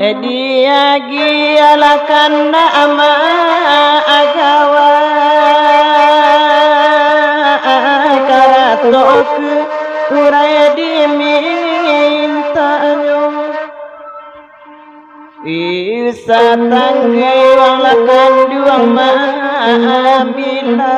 Ediagi alakana ama agawa karatok urai dimintanyo isa tanggi alakan duang maamila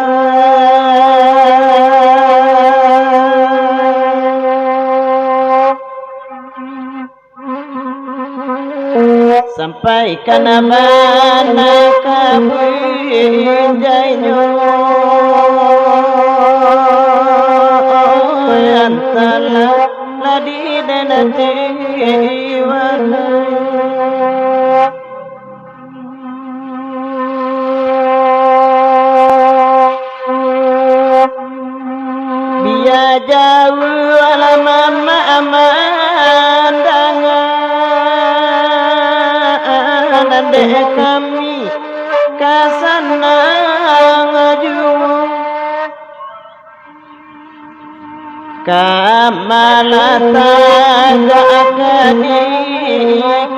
sampai kana mana kabinjainyo antala ladi denati wana biya jauh alaman amandangan nande kami kasana ngaju kamalata akadi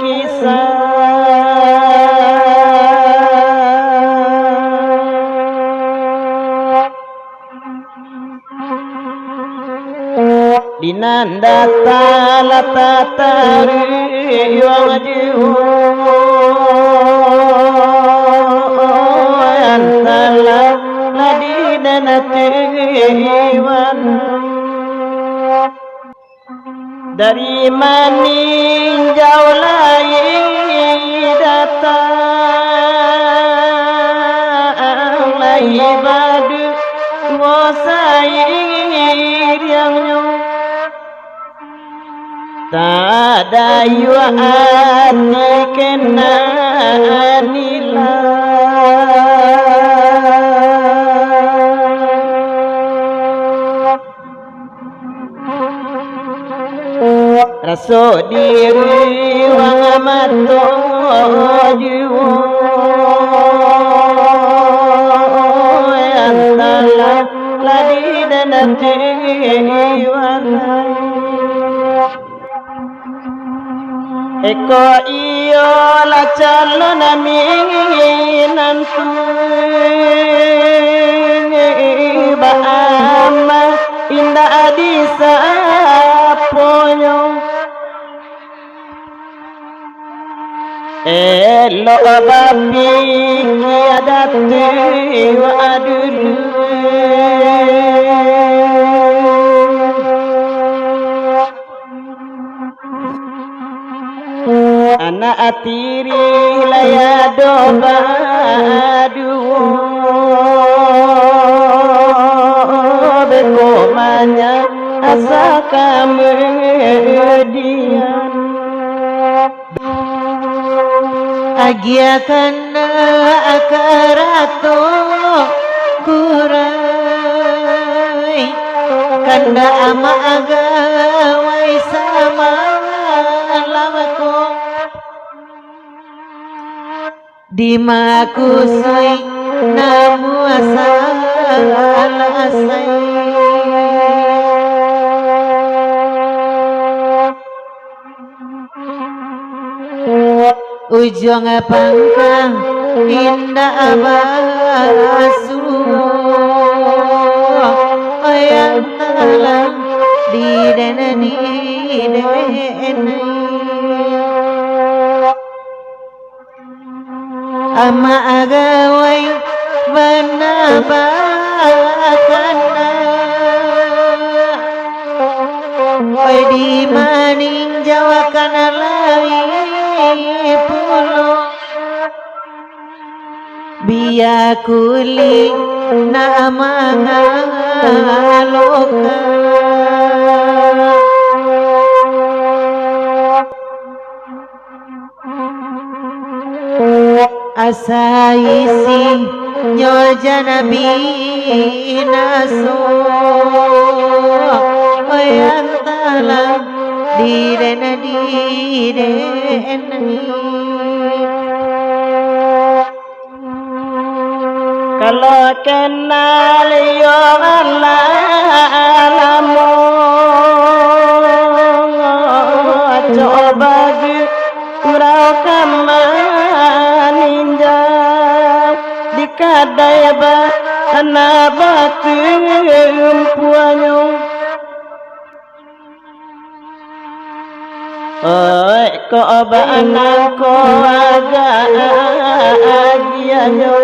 kisah dinanda tala tatari wajhu antala ladinanati wana dari maninjau lai datang lai badu wasair yang tak ada yu'ati kena nilai raso diri wang mato jiwa antala ladi dan eko iyo la calon aminantu baama indah adisa ponyo elo babi kiadati wa adulu anak atiri layado badu bekomanya asa kemudian agiakana akarato kurai kanda ama agawai sama lamako dimakusai namu asalasai ujung pangkang indah abasu yang talang di denani ama agawai menabakana oi di maning jawakan lai pulo biya kuli nama ngaloka asaisi nyoja nabi naso yang talang direna kalau kenal yo alamu coba urau kadai ba na batum puanyo oi ko ba anak ko aga agianyo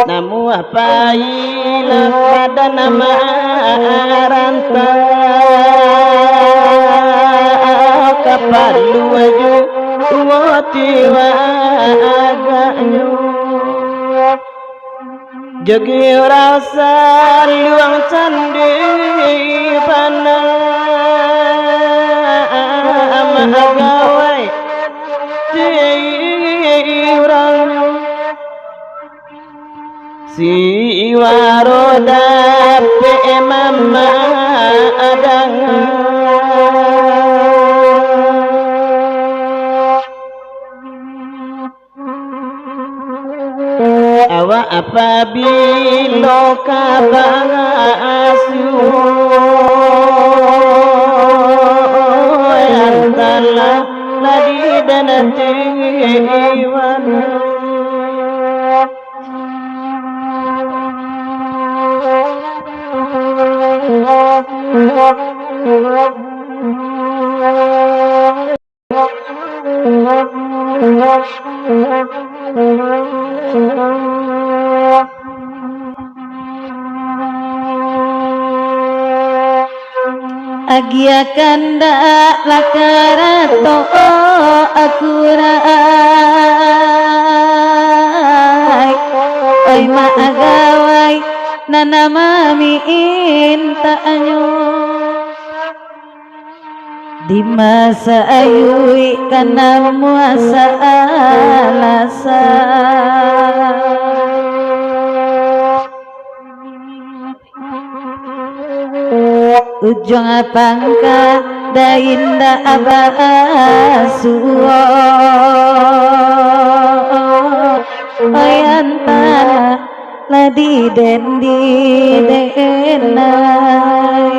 namu apa ilah pada nama ranta kapalu aju watiwa aganyo jogi rasa luang candi pana mahagawai tiuranyo si waroda pe mama adang awa apabila kabasu antala ladi dan tiwana Agia kanda lakarato akurai oi maagawai nanamami intaanyo di masa ayui kana muasa alasa ujung pangka dainda abasuo oyantara ladi dendi denai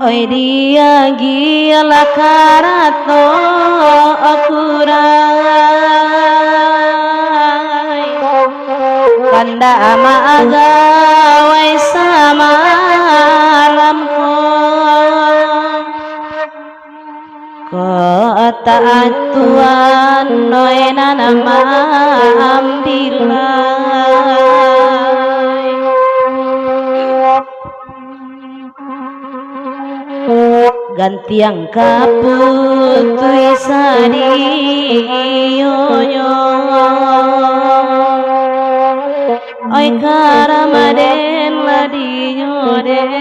oi dia gila karato akurai kanda ama agawai sama taat Tuhan noena nama ambilai ganti yang kaputui sadi yoyo oi karamaden ladi nyoden